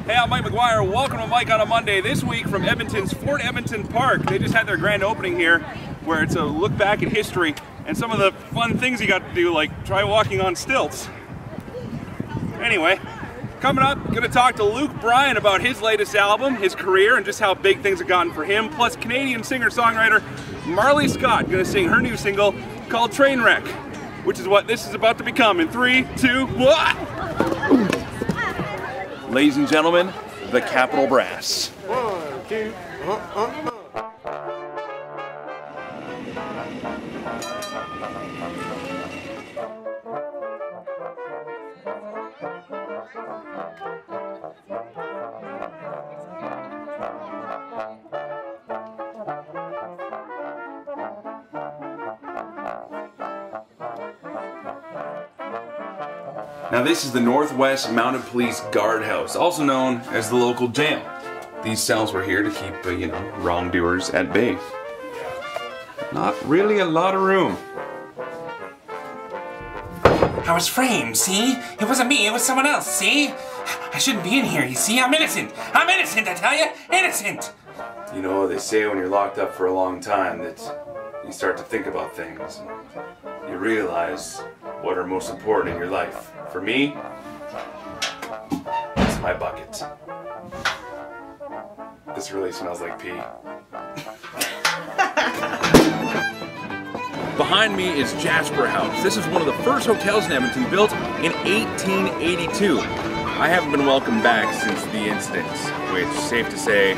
Hey, I'm Mike McGuire. Welcome to Mike on a Monday. This week from Edmonton's Fort Edmonton Park. They just had their grand opening here, where it's a look back at history and some of the fun things you got to do, like try walking on stilts. Anyway, coming up, gonna talk to Luke Bryan about his latest album, his career, and just how big things have gotten for him. Plus, Canadian singer-songwriter Marlee Scott gonna sing her new single called Trainwreck, which is what this is about to become in 3, 2, 1. Ladies and gentlemen, the Capitol Brass. 1, 2, Now this is the Northwest Mounted Police Guardhouse, also known as the local jail. These cells were here to keep, wrongdoers at bay. Not really a lot of room. I was framed, see? It wasn't me, it was someone else, see? I shouldn't be in here, you see? I'm innocent! I'm innocent, I tell you! Innocent! You know, they say when you're locked up for a long time that you start to think about things. You realize what are most important in your life. For me, it's my bucket. This really smells like pee. Behind me is Jasper House. This is one of the first hotels in Edmonton, built in 1882. I haven't been welcomed back since the incident, which, safe to say,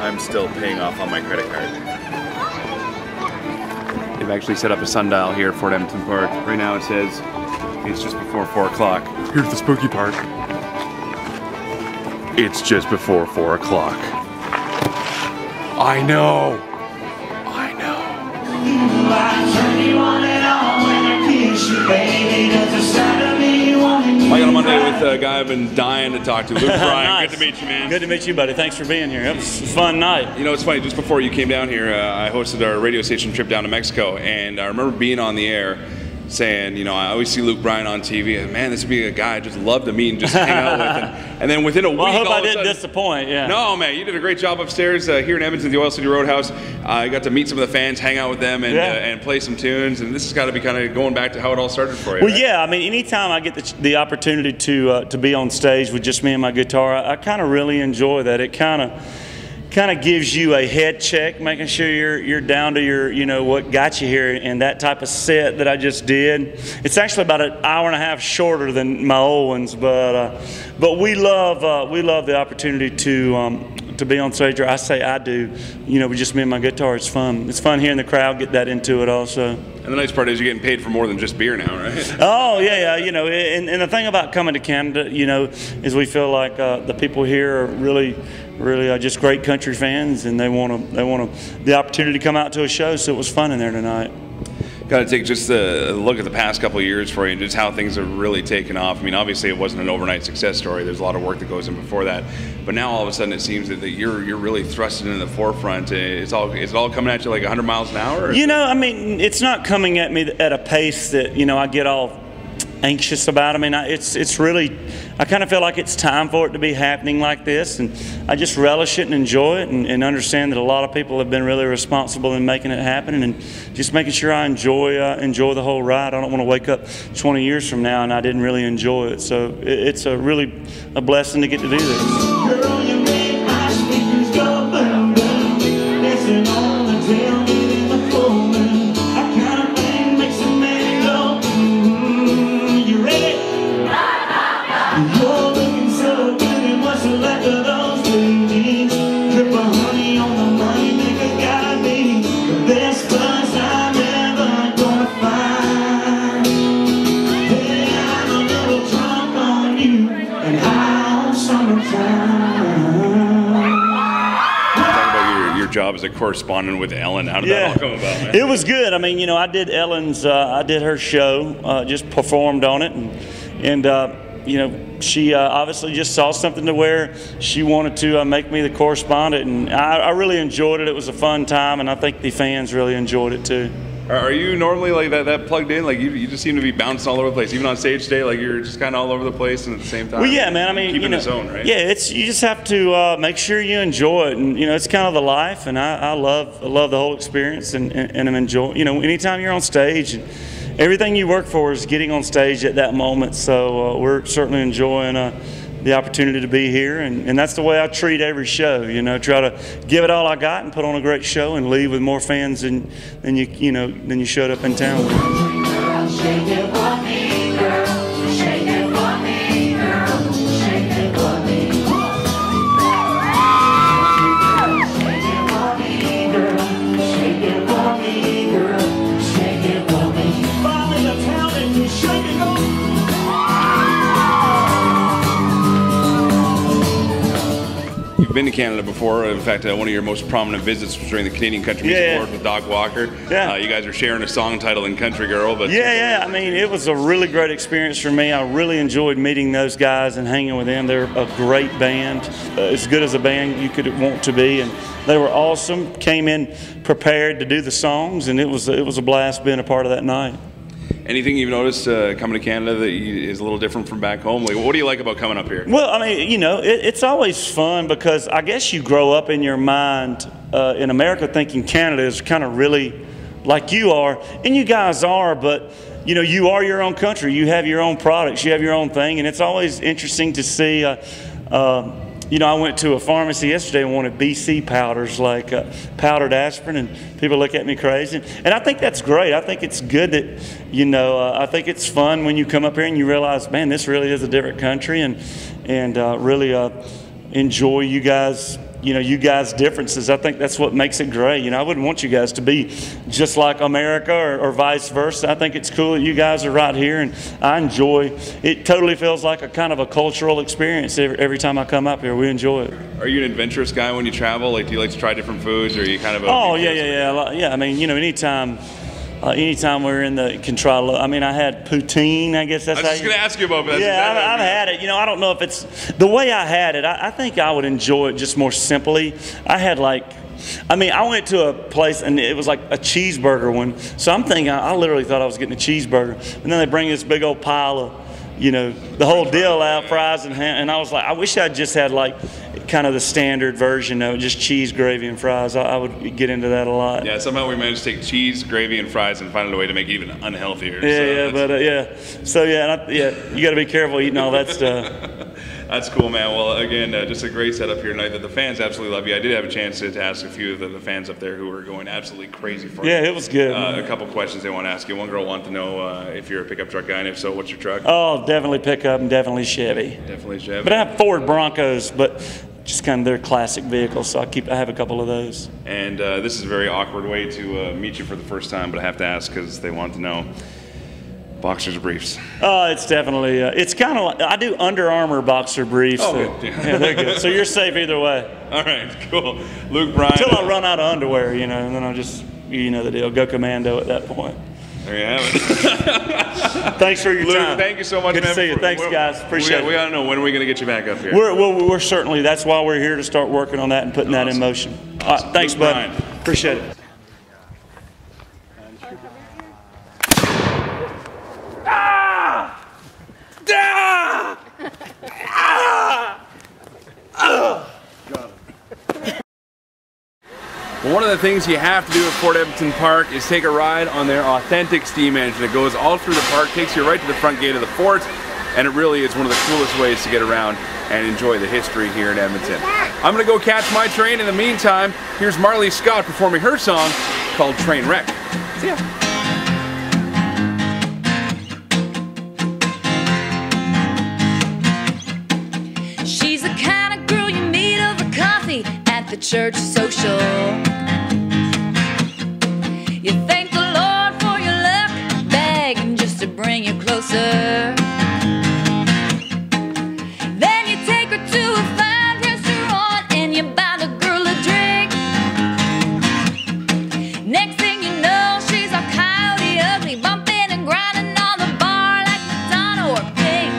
I'm still paying off on my credit card. They've actually set up a sundial here at Fort Edmonton Park. Right now it says it's just before 4 o'clock. Here's the spooky part. It's just before 4 o'clock. I know. I know. Mike on a Monday with a guy I've been dying to talk to, Luke Bryan. Nice. Good to meet you, man. Good to meet you, buddy. Thanks for being here. It was a fun night. You know, it's funny, just before you came down here, I hosted our radio station trip down to Mexico, and I remember being on the air saying, I always see Luke Bryan on TV, and man, this would be a guy I'd just love to meet and just hang out with. And then within a week, Well, I hope I didn't sudden, disappoint, yeah. No, man, you did a great job upstairs here in Edmonton, the Oil City Roadhouse. I got to meet some of the fans, hang out with them, and, and play some tunes, and this has got to be kind of going back to how it all started for you. Well, right? yeah, I mean, anytime I get the opportunity to be on stage with just me and my guitar, I kind of really enjoy that. It kind of gives you a head check, making sure you're down to your, what got you here, and that type of set that I just did. It's actually about an hour and a half shorter than my old ones, but we love the opportunity to be on stage, or I say I do, with just me and my guitar. It's fun. It's fun hearing the crowd get that into it also. And the nice part is you're getting paid for more than just beer now, right? Oh, yeah, and the thing about coming to Canada, is we feel like the people here are really just great country fans, and they want the opportunity to come out to a show, so it was fun in there tonight. Got to take just a look at the past couple of years for you and just how things have really taken off. I mean, obviously it wasn't an overnight success story. There's a lot of work that goes in before that. But now all of a sudden it seems that you're really thrusted into the forefront. Is it all coming at you like 100 miles an hour? I mean, it's not coming at me at a pace that, I get all anxious about. I mean, it's really, I kind of feel like it's time for it to be happening like this, and I just relish it and enjoy it, and understand that a lot of people have been really responsible in making it happen, and just making sure I enjoy the whole ride. I don't want to wake up 20 years from now and I didn't really enjoy it. So it's really a blessing to get to do this. Job as a correspondent with Ellen. How did that all come about, man? It was good. I mean, I did Ellen's, I did her show, just performed on it, and she obviously just saw something to where she wanted to make me the correspondent, and I really enjoyed it. It was a fun time, and I think the fans really enjoyed it too. Are you normally like that plugged in? Like you just seem to be bouncing all over the place, even on stage today. Like you're just kind of all over the place, and at the same time, well, yeah, man. I mean, keeping the zone, right? Yeah, you just have to make sure you enjoy it, and it's kind of the life. And I love the whole experience, and I'm enjoying. Anytime you're on stage, and everything you work for is getting on stage at that moment. So we're certainly enjoying the opportunity to be here, and that's the way I treat every show. Try to give it all I got and put on a great show and leave with more fans than you showed up in town with. Shake it for me, girl. Shake it for me, girl. Shake it for me. Shake it for me, girl. Shake it for me, girl. Shake it for me. Fall in the town and you shake it for me. You've been to Canada before. In fact, one of your most prominent visits was during the Canadian Country Music Awards with Doc Walker. Yeah. You guys are sharing a song title in Country Girl. But yeah. I mean, it was a really great experience for me. I really enjoyed meeting those guys and hanging with them. They're a great band, as good as a band you could want to be, and they were awesome. Came in prepared to do the songs, and it was a blast being a part of that night. Anything you've noticed coming to Canada that is a little different from back home? Like, what do you like about coming up here? Well, I mean, it's always fun because I guess you grow up in your mind in America thinking Canada is kind of really like you are, and you guys are, but you are your own country. You have your own products. You have your own thing, and it's always interesting to see. I went to a pharmacy yesterday and wanted BC powders, like powdered aspirin, and people look at me crazy. And I think that's great. I think it's good that, I think it's fun when you come up here and you realize, man, this really is a different country, and really enjoy you guys' differences. I think that's what makes it great. I wouldn't want you guys to be just like America or vice versa. I think it's cool that you guys are right here, and I enjoy it. Totally feels like a kind of a cultural experience every time I come up here. We enjoy it. Are you an adventurous guy when you travel? Like, do you like to try different foods, or are you kind of a... Oh, yeah. I mean, anytime we're in the control, I mean, I had poutine, I guess that's how I was just going to ask you about that. Yeah, I've had it. I don't know if it's the way I had it. I think I would enjoy it just more simply. I had I went to a place and it was like a cheeseburger one. So I'm thinking, I literally thought I was getting a cheeseburger. And then they bring this big old pile of, the whole deal out, fries and ham. And I was like, I wish I just had kind of the standard version of just cheese, gravy, and fries. I would get into that a lot. Yeah, somehow we managed to take cheese, gravy, and fries and find a way to make it even unhealthier. So you got to be careful eating all that stuff. That's cool, man. Well, again, just a great setup here tonight. The fans absolutely love you. I did have a chance to ask a few of the fans up there who were going absolutely crazy for you. Yeah, it was good. A couple questions they want to ask you. One girl wanted to know if you're a pickup truck guy, and if so, what's your truck? Oh, definitely pickup and definitely Chevy. Definitely Chevy. But I have Ford Broncos, but just kind of their classic vehicles, so I have a couple of those. And this is a very awkward way to meet you for the first time, but I have to ask because they want to know. Boxers or briefs? It's definitely, it's kind of like, I do Under Armour boxer briefs. Oh, so, good. Yeah, they're good. So you're safe either way. All right, cool. Luke Bryan. Until I run out of underwear, and then I'll just, the deal, go commando at that point. There you have it. Thanks for your Luke, time. thank you so much, Good man. to see you. Thanks, guys. Appreciate it. We got to know, when are we going to get you back up here? We're certainly, that's why we're here, to start working on that and putting that in motion. Awesome. All right, thanks, Luke bud. Bryan. Appreciate it. Well, one of the things you have to do at Fort Edmonton Park is take a ride on their authentic steam engine. It goes all through the park, takes you right to the front gate of the fort, and it really is one of the coolest ways to get around and enjoy the history here in Edmonton. I'm going to go catch my train. In the meantime, here's Marlee Scott performing her song called Train Wreck. See ya. She's the kind of girl you meet over coffee at the church social. You thank the Lord for your luck, begging just to bring you closer. Then you take her to a fine restaurant and you buy the girl a drink. Next thing you know, she's all coyote ugly, bumping and grinding on the bar like Madonna or Pink.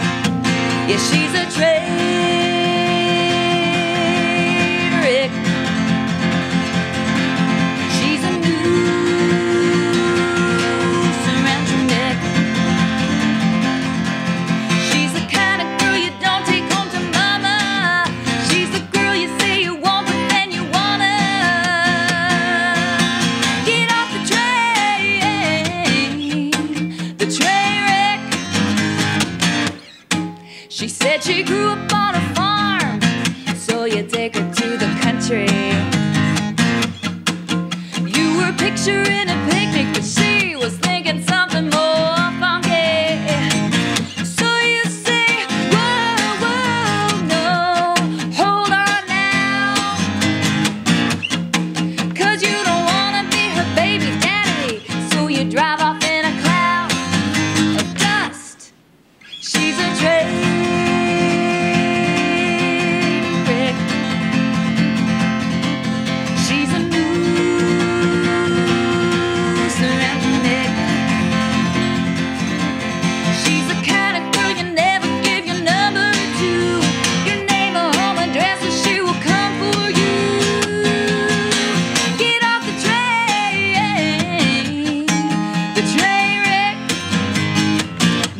Yeah, she's a train wreck. She's a new she grew up on a farm, so you take her to the country. You were picturing a picnic, but she was thinking something more funky. So you say, whoa, whoa, no, hold on now, 'cause you don't wanna be her baby's daddy, so you drive off in a cloud of dust. She's a train wreck. She's a noose around your neck. She's the kind of girl you never give your number to. Your name or home address, and she will come for you. Get off the train wreck.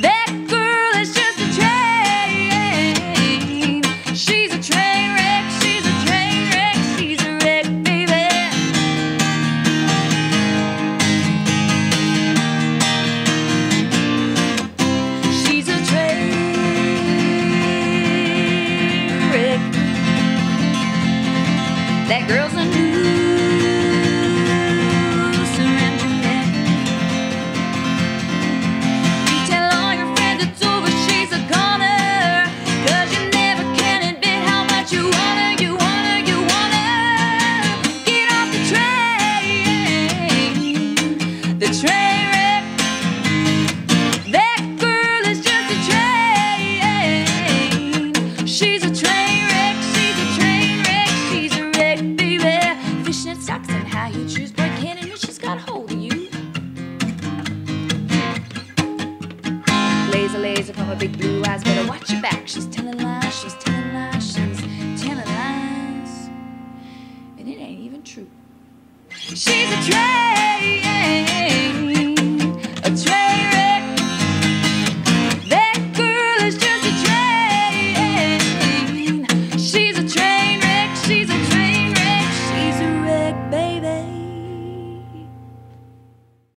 That girl is just a train. She's a train wreck. She's a train wreck. She's a wreck, baby. She's a train wreck. That girl's a noose around your neck. You tell all your friends it's over, she's a goner, 'cause you never can admit how much you want her, you want her, you want her. Get off the train wreck. That girl is just a train. She's a train wreck. She's a train wreck. She's a wreck, baby. Fishnet socks and high heel shoes, boy, can't admit she's got hold of you. Laser, laser from her big blue eyes, better watch your back. She's telling lies, she's telling lies, she's telling lies, and it ain't even true. She's a train